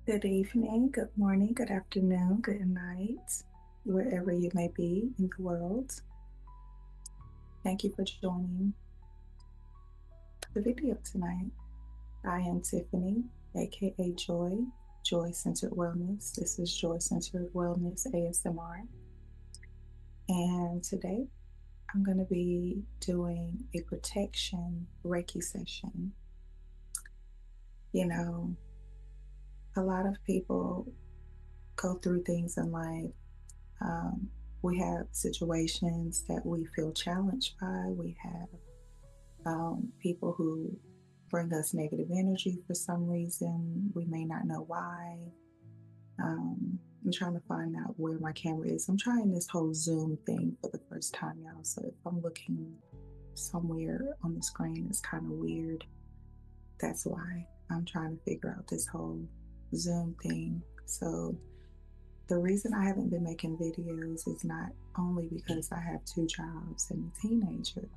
Good evening, good morning, good afternoon, good night, wherever you may be in the world. Thank you for joining the video tonight. I am Tiffany, aka Joy, Joy Centered Wellness. This is Joy Centered Wellness ASMR. And today I'm going to be doing a protection Reiki session. You know, a lot of people go through things in life. Um, we have situations that we feel challenged by. We have people who bring us negative energy for some reason. We may not know why. I'm trying to find out where my camera is. I'm trying this whole Zoom thing for the first time, y'all. So if I'm looking somewhere on the screen, it's kind of weird. That's why I'm trying to figure out this whole Zoom thing. So the reason I haven't been making videos is not only because I have two jobs and a teenager,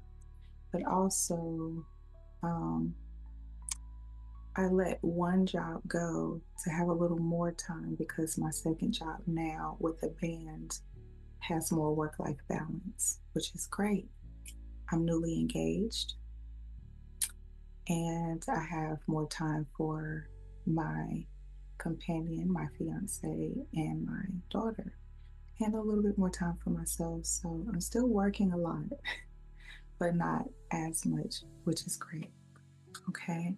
but also um, I let one job go to have a little more time because my second job now with the band has more work life balance, which is great. I'm newly engaged and I have more time for my companion, my fiance, and my daughter, and a little bit more time for myself. So I'm still working a lot, but not as much, which is great. Okay.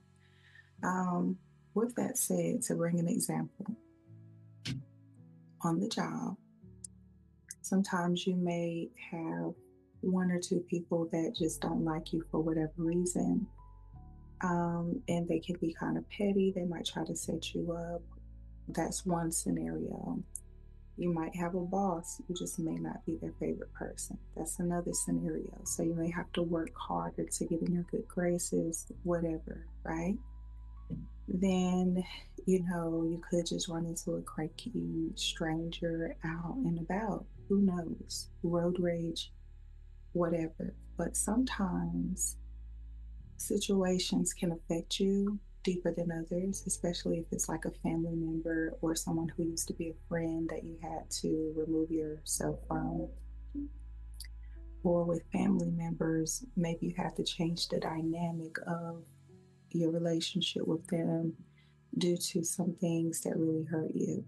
Um, with that said, to bring an example, on the job, sometimes you may have one or two people that just don't like you for whatever reason. And they can be kind of petty. They might try to set you up. That's one scenario. You might have a boss, you just may not be their favorite person. That's another scenario. So you may have to work harder to get in their good graces, whatever, right? Then, you could just run into a cranky stranger out and about. Who knows? Road rage, whatever. But sometimes situations can affect you deeper than others, especially if it's like a family member or someone who used to be a friend that you had to remove yourself from. Or with family members, maybe you have to change the dynamic of your relationship with them due to some things that really hurt you.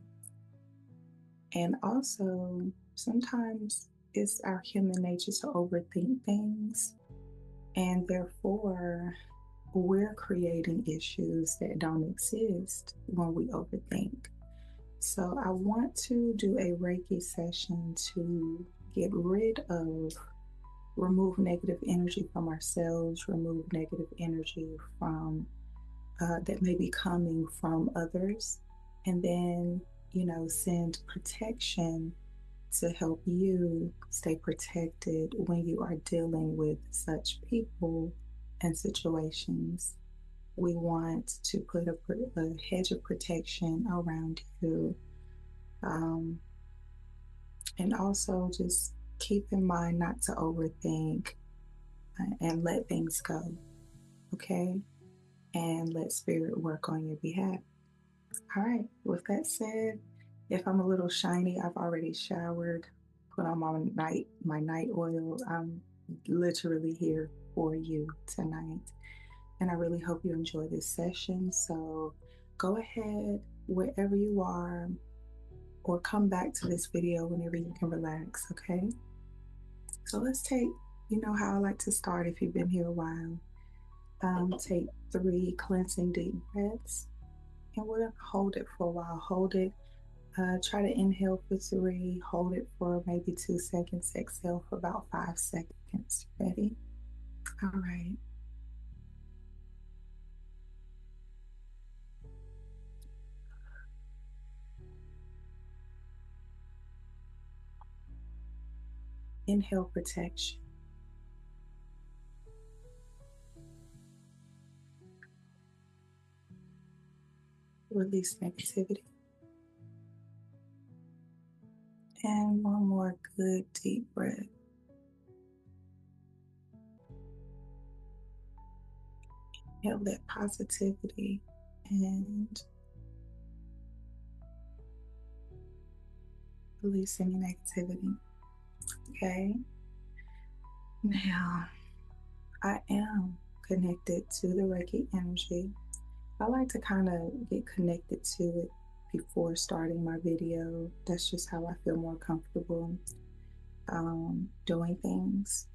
And also, sometimes it's our human nature to overthink things, and therefore, we're creating issues that don't exist when we overthink. So, I want to do a Reiki session to get rid of, remove negative energy from ourselves, remove negative energy from that may be coming from others, and then, send protection to help you stay protected when you are dealing with such people and situations. We want to put a hedge of protection around you. Um, and also just keep in mind not to overthink and let things go, okay? And let spirit work on your behalf. All right, with that said, if I'm a little shiny, I've already showered, put on my night oil. I'm literally here for you tonight. And I really hope you enjoy this session. So go ahead, wherever you are, or come back to this video whenever you can relax, okay? So let's take, how I like to start if you've been here a while. Take 3 cleansing deep breaths, and we're going to hold it for a while. Hold it. Try to inhale for 3, hold it for maybe 2 seconds, exhale for about 5 seconds. Ready? All right. Inhale protection. Release negativity. And one more good deep breath. Inhale that positivity and Release any negativity. Okay. Now, I am connected to the Reiki energy. I like to kind of get connected to it before starting my video. That's just how I feel more comfortable doing things,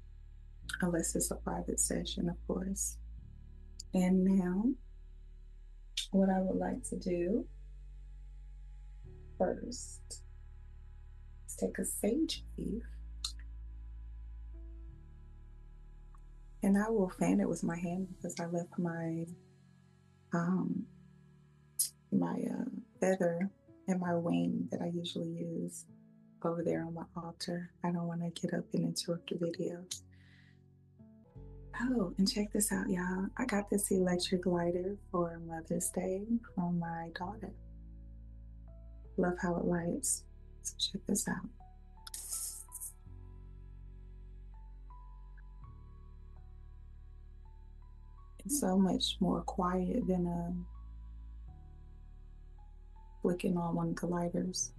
unless it's a private session, of course. And now, what I would like to do first is take a sage leaf, and I will fan it with my hand because I left um, my feather and my wing that I usually use over there on my altar. I don't want to get up and interrupt the video. Oh, and check this out, y'all. I got this electric lighter for Mother's Day from my daughter. Love how it lights. So check this out. It's so much more quiet than flicking on one of the lighters.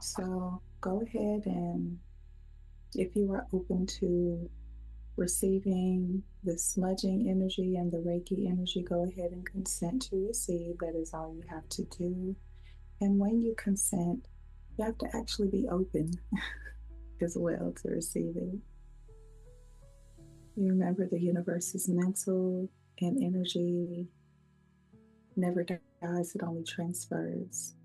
So go ahead, and if you are open to receiving the smudging energy and the Reiki energy, go ahead and consent to receive. That is all you have to do. And when you consent, you have to actually be open as well to receive it. You remember the universe is mental, and energy never dies, it only transfers.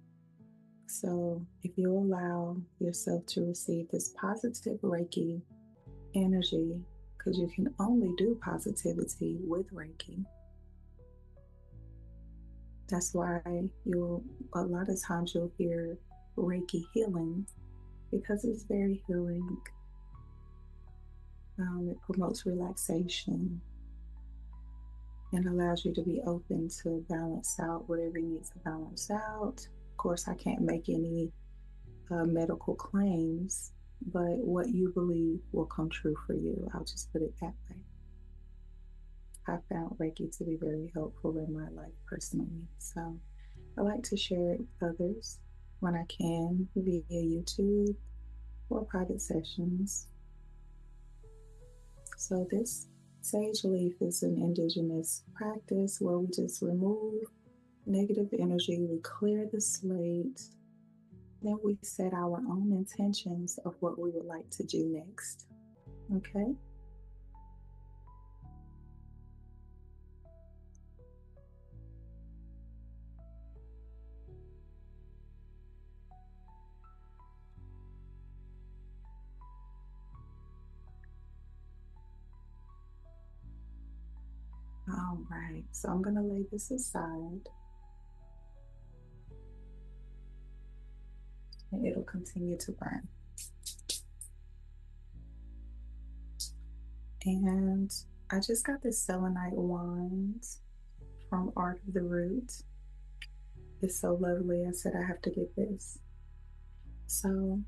So if you allow yourself to receive this positive Reiki energy, because you can only do positivity with Reiki. That's why a lot of times you'll hear Reiki healing, because it's very healing. It promotes relaxation and allows you to be open to balance out whatever you need to balance out. Of course, I can't make any medical claims, but what you believe will come true for you. I'll just put it that way. I found Reiki to be very helpful in my life personally. So I like to share it with others when I can via YouTube or private sessions. So this sage leaf is an indigenous practice where we just remove negative energy, we clear the slate, then we set our own intentions of what we would like to do next. Okay? All right, so I'm going to lay this aside, and it'll continue to burn. And I just got this selenite wand from Art of the Root. It's so lovely. I said I have to get this. So,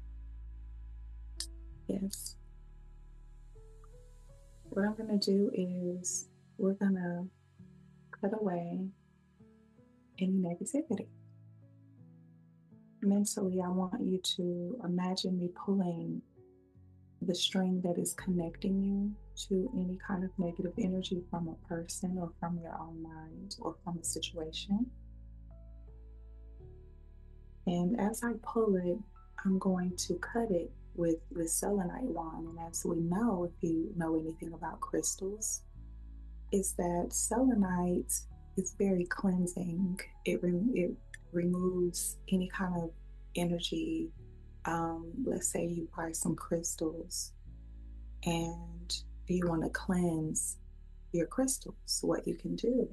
yes, what I'm going to do is we're going to cut away any negativity. Mentally, I want you to imagine me pulling the string that is connecting you to any kind of negative energy from a person or from your own mind or from a situation. And as I pull it, I'm going to cut it with the selenite wand. And as we know, if you know anything about crystals, is that selenite is very cleansing. It removes any kind of energy. Let's say you buy some crystals and you want to cleanse your crystals. What you can do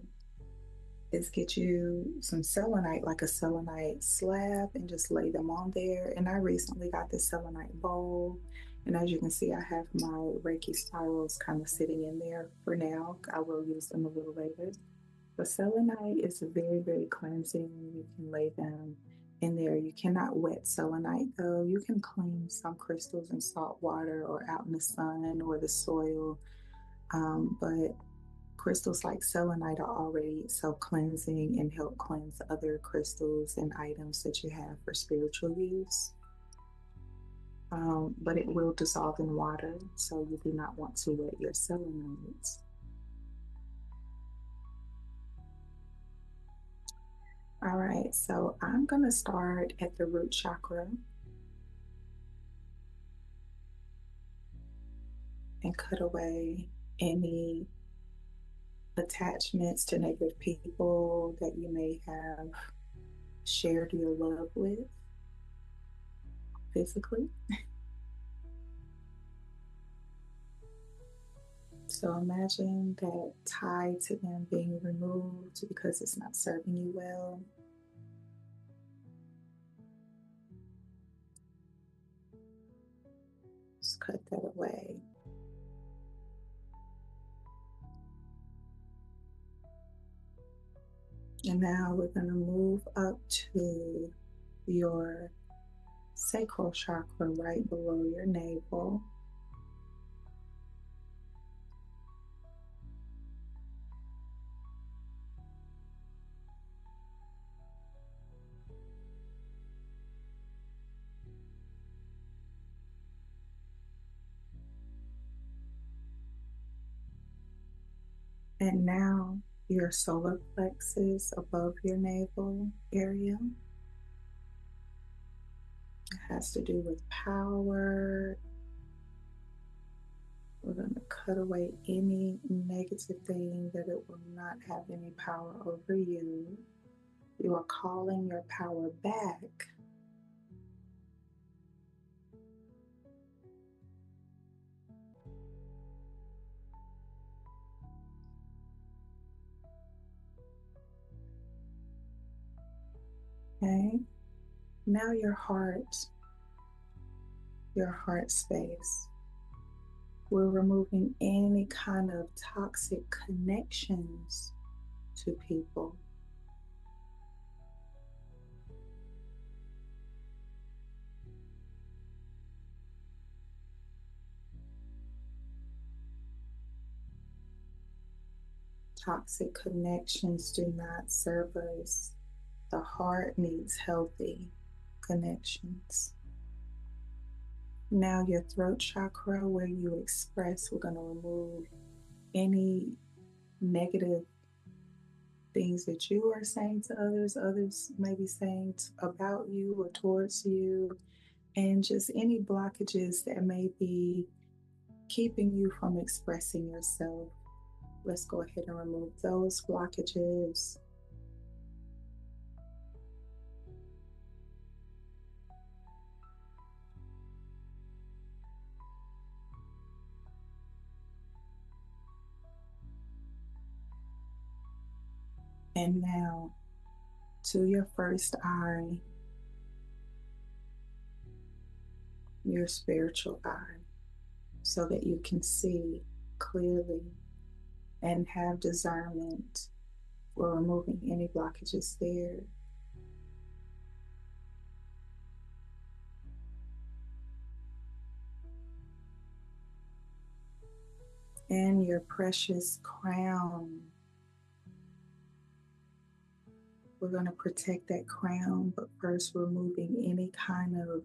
is get you some selenite, like a selenite slab, and just lay them on there. And I recently got this selenite bowl. And as you can see, I have my Reiki spirals kind of sitting in there for now. I will use them a little later. But selenite is very, very cleansing. You can lay them in there. You cannot wet selenite though. You can clean some crystals in salt water or out in the sun or the soil. But crystals like selenite are already self-cleansing and help cleanse other crystals and items that you have for spiritual use. But it will dissolve in water, so you do not want to wet your selenites. All right, so I'm going to start at the root chakra and cut away any attachments to negative people that you may have shared your love with physically. So imagine that tie to them being removed because it's not serving you well. Just cut that away. And now we're going to move up to your sacral chakra right below your navel. And now your solar plexus above your navel area. It has to do with power. We're going to cut away any negative thing that it will not have any power over you. You are calling your power back. Okay. Now your heart space. We're removing any kind of toxic connections to people. Toxic connections do not serve us. The heart needs healthy connections. Now your throat chakra, where you express, we're going to remove any negative things that you are saying to others may be saying about you or towards you, and just any blockages that may be keeping you from expressing yourself. Let's go ahead and remove those blockages. And now to your first eye, your spiritual eye, so that you can see clearly and have discernment for removing any blockages there. And your precious crown. We're going to protect that crown, but first removing any kind of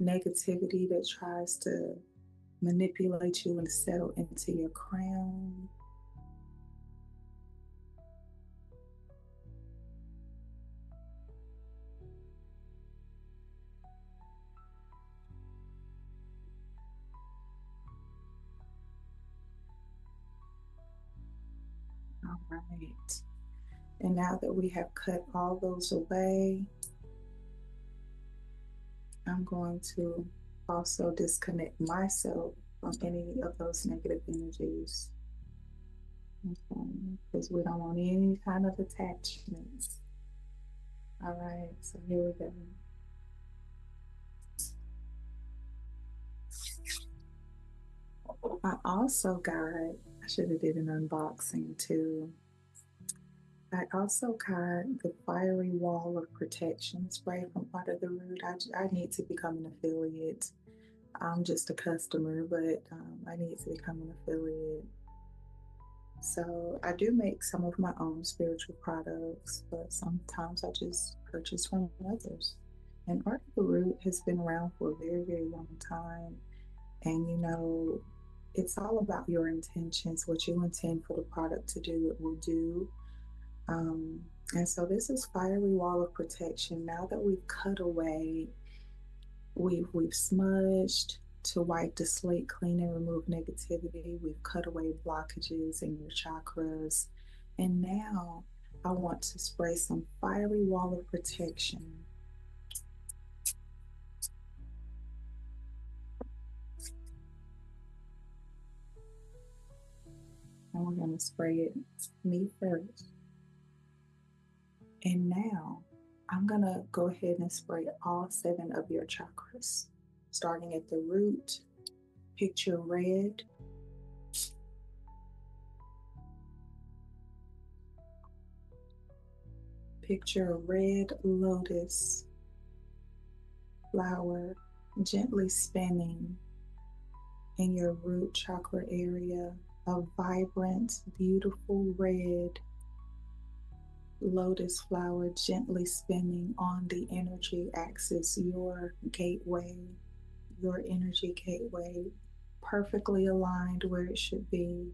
negativity that tries to manipulate you and settle into your crown. All right. And now that we have cut all those away, I'm going to also disconnect myself from any of those negative energies. Okay, because we don't want any kind of attachments. All right, so here we go. I also got, I should have did an unboxing too. I also got the fiery wall of protection spray from Part of the Root. I need to become an affiliate. I'm just a customer, but I need to become an affiliate. So I do make some of my own spiritual products, but sometimes I just purchase from others. And Article Root has been around for a very, very long time. And it's all about your intentions. What you intend for the product to do, it will do. Um, and so this is fiery wall of protection. Now that we've cut away, we've smudged to wipe the slate clean and remove negativity. We've cut away blockages in your chakras. And now I want to spray some fiery wall of protection. And we're going to spray it me first. And now I'm going to go ahead and spray all 7 of your chakras. Starting at the root, picture red. Picture a red lotus flower gently spinning in your root chakra area. A vibrant, beautiful red lotus flower gently spinning on the energy axis, your gateway, your energy gateway, perfectly aligned where it should be.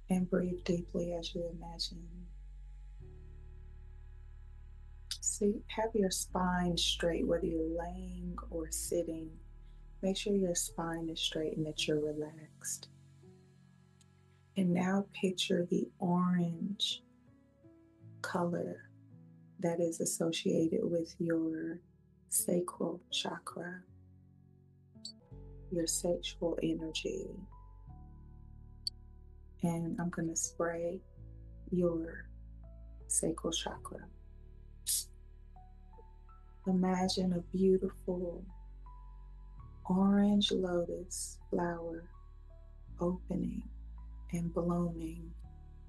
And breathe deeply as you imagine. See, have your spine straight, whether you're laying or sitting. Make sure your spine is straight and that you're relaxed. And now picture the orange color that is associated with your sacral chakra, your sexual energy. And I'm going to spray your sacral chakra. Imagine a beautiful orange lotus flower opening and blooming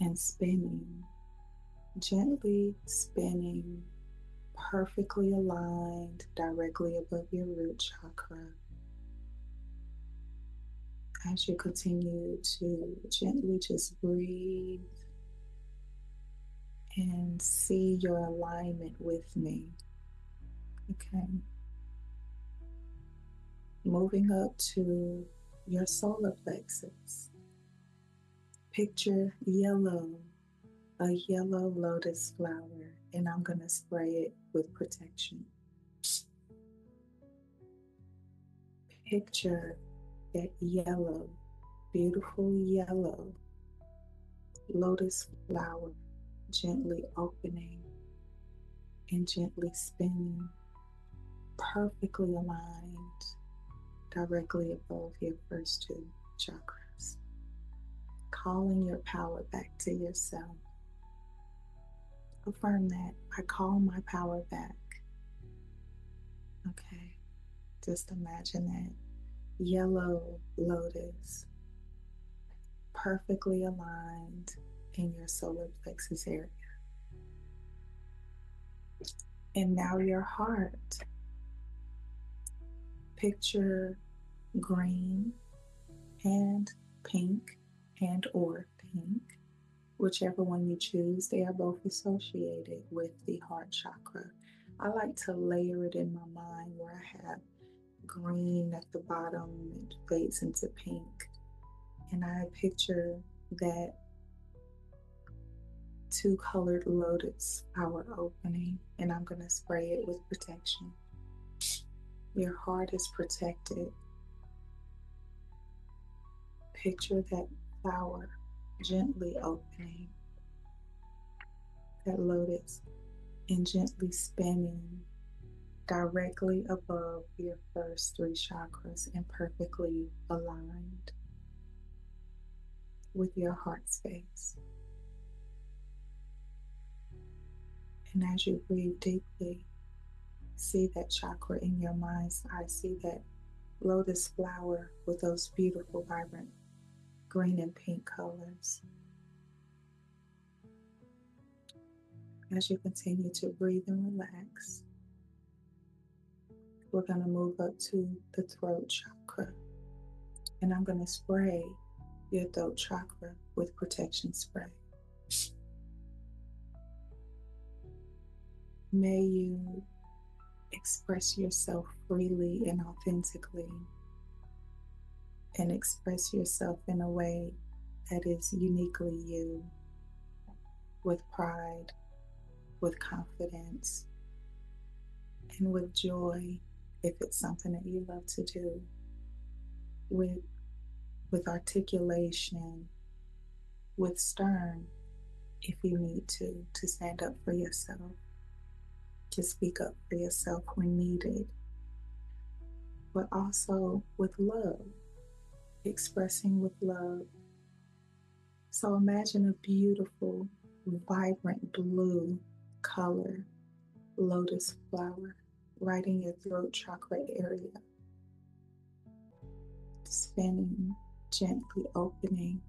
and spinning, gently spinning, perfectly aligned directly above your root chakra. As you continue to gently just breathe and see your alignment with me. Okay. Moving up to your solar plexus. Picture yellow, a yellow lotus flower, and I'm going to spray it with protection. Picture that yellow, beautiful yellow lotus flower gently opening and gently spinning, perfectly aligned directly above your first 2 chakras. Calling your power back to yourself. Affirm that. I call my power back. Okay. Just imagine that yellow lotus perfectly aligned in your solar plexus area. And now your heart. Picture green and pink and or pink, whichever one you choose. They are both associated with the heart chakra. I like to layer it in my mind where I have green at the bottom, it fades into pink, and I picture that 2-colored lotus flower opening, and I'm going to spray it with protection. Your heart is protected. Picture that flower gently opening, that lotus, and gently spinning directly above your first 3 chakras and perfectly aligned with your heart space. And as you breathe deeply, see that chakra in your mind's eye. See that lotus flower with those beautiful, vibrant green and pink colors. As you continue to breathe and relax, we're going to move up to the throat chakra. And I'm going to spray your throat chakra with protection spray. May you express yourself freely and authentically, and express yourself in a way that is uniquely you, with pride, with confidence, and with joy if it's something that you love to do, with articulation, with stern if you need to stand up for yourself, to speak up for yourself when needed, but also with love, expressing with love. So imagine a beautiful, vibrant blue color lotus flower right in your throat chakra area, spinning, gently opening,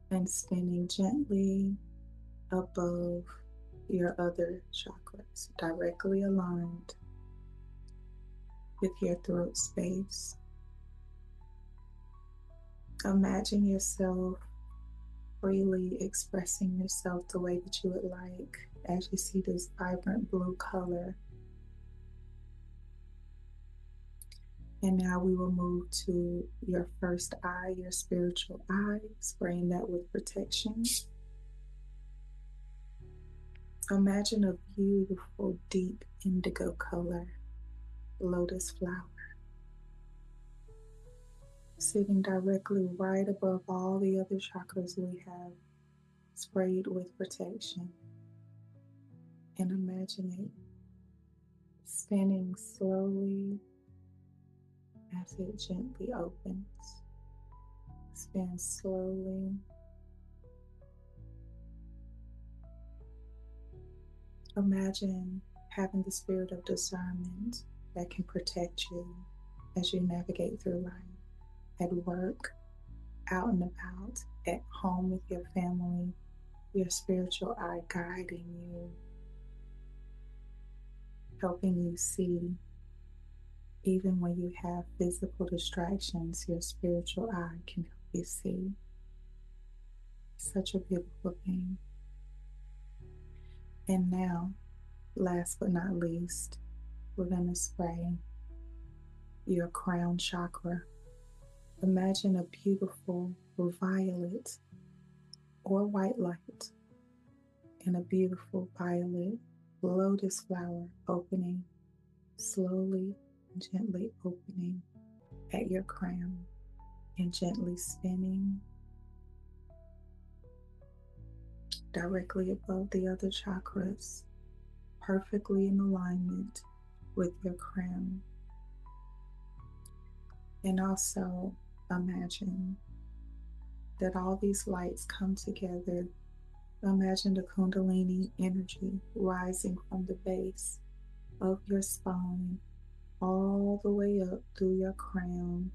and spinning gently above your other chakras, directly aligned with your throat space. Imagine yourself freely expressing yourself the way that you would like as you see this vibrant blue color. And now we will move to your first eye, your spiritual eye, spraying that with protection. Imagine a beautiful, deep indigo color lotus flower sitting directly right above all the other chakras we have sprayed with protection. And imagine it spinning slowly as it gently opens. Spin slowly. Imagine having the spirit of discernment that can protect you as you navigate through life, at work, out and about, at home with your family, your spiritual eye guiding you, helping you see. Even when you have physical distractions, your spiritual eye can help you see. Such a beautiful thing. And now, last but not least, we're going to spray your crown chakra. Imagine a beautiful violet or white light and a beautiful violet lotus flower opening, slowly and gently opening at your crown and gently spinning directly above the other chakras, perfectly in alignment with your crown. And also imagine that all these lights come together. Imagine the Kundalini energy rising from the base of your spine all the way up through your crown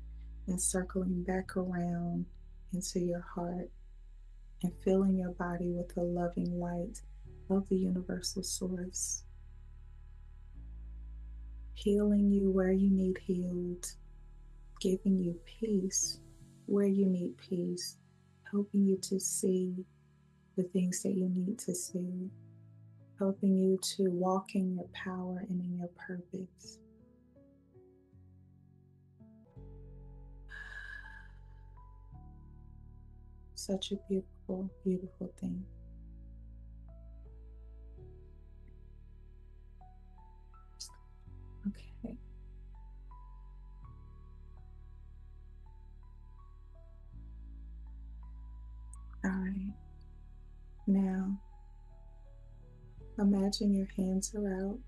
and circling back around into your heart and filling your body with the loving light of the universal source, healing you where you need healed, giving you peace where you need peace, helping you to see the things that you need to see, helping you to walk in your power and in your purpose. Such a beautiful, beautiful thing. Okay. All right. Now, imagine your hands are out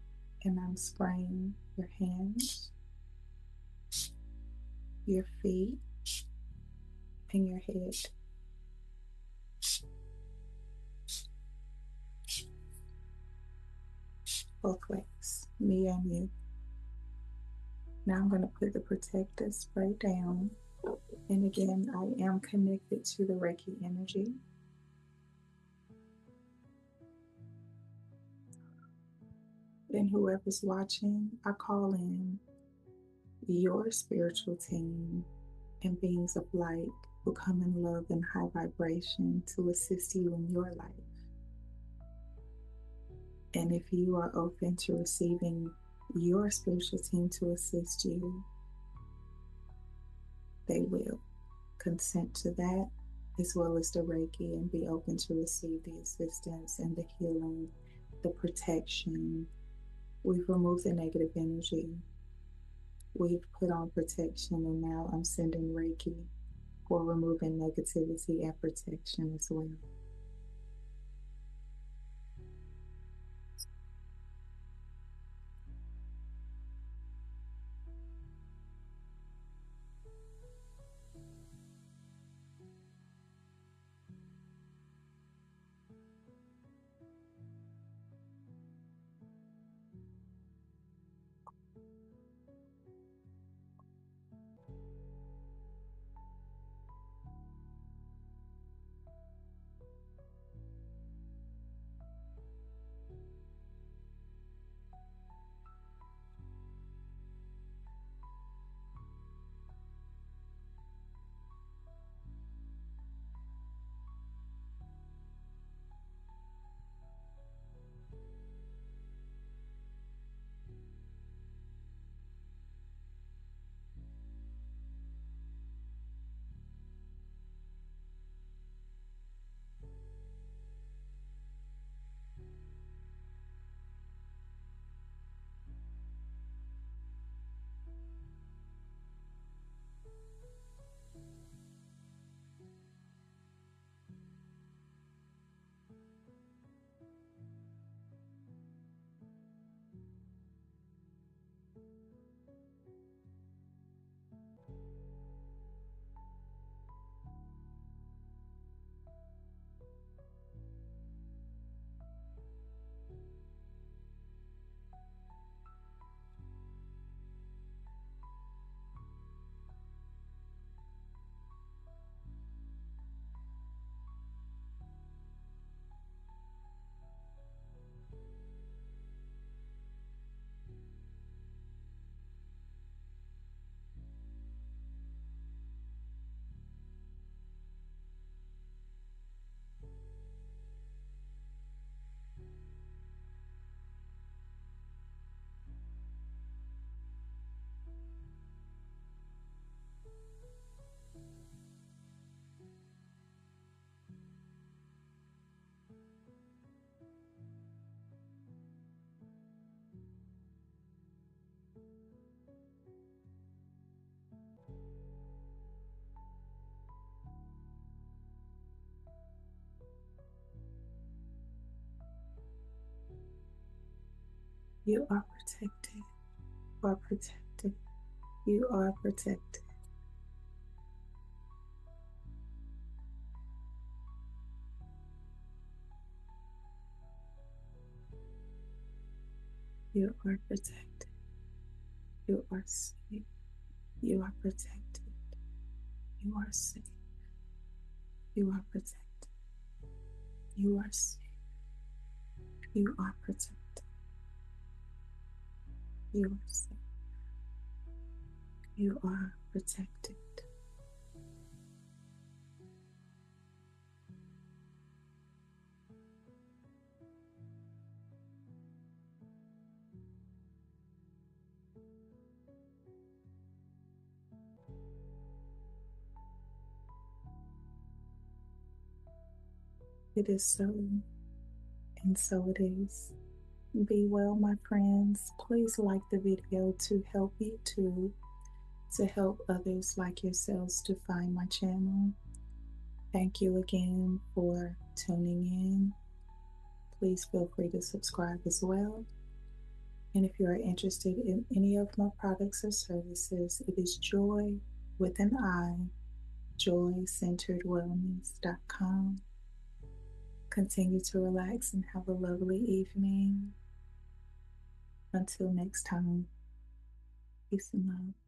and I'm spraying your hands, your feet, and your head. Both ways, me and you. Now I'm going to put the protective spray down. And again, I am connected to the Reiki energy. And whoever's watching, I call in your spiritual team and beings of light will come in love and high vibration to assist you in your life. And if you are open to receiving your spiritual team to assist you, they will consent to that, as well as the Reiki, and be open to receive the assistance and the healing, the protection. We've removed the negative energy. We've put on protection, and now I'm sending Reiki for removing negativity and protection as well. You are protected. You are protected. You are protected. You are protected. You are safe. You are protected. You are safe. You are protected. You are safe. You are protected. You are safe. You are protected. It is so, and so it is. Be well, my friends. Please like the video to help YouTube, to help others like yourselves to find my channel. Thank you again for tuning in. Please feel free to subscribe as well. And if you are interested in any of my products or services, it is Joy with an I, joycenteredwellness.com. Continue to relax and have a lovely evening. Until next time, peace and love.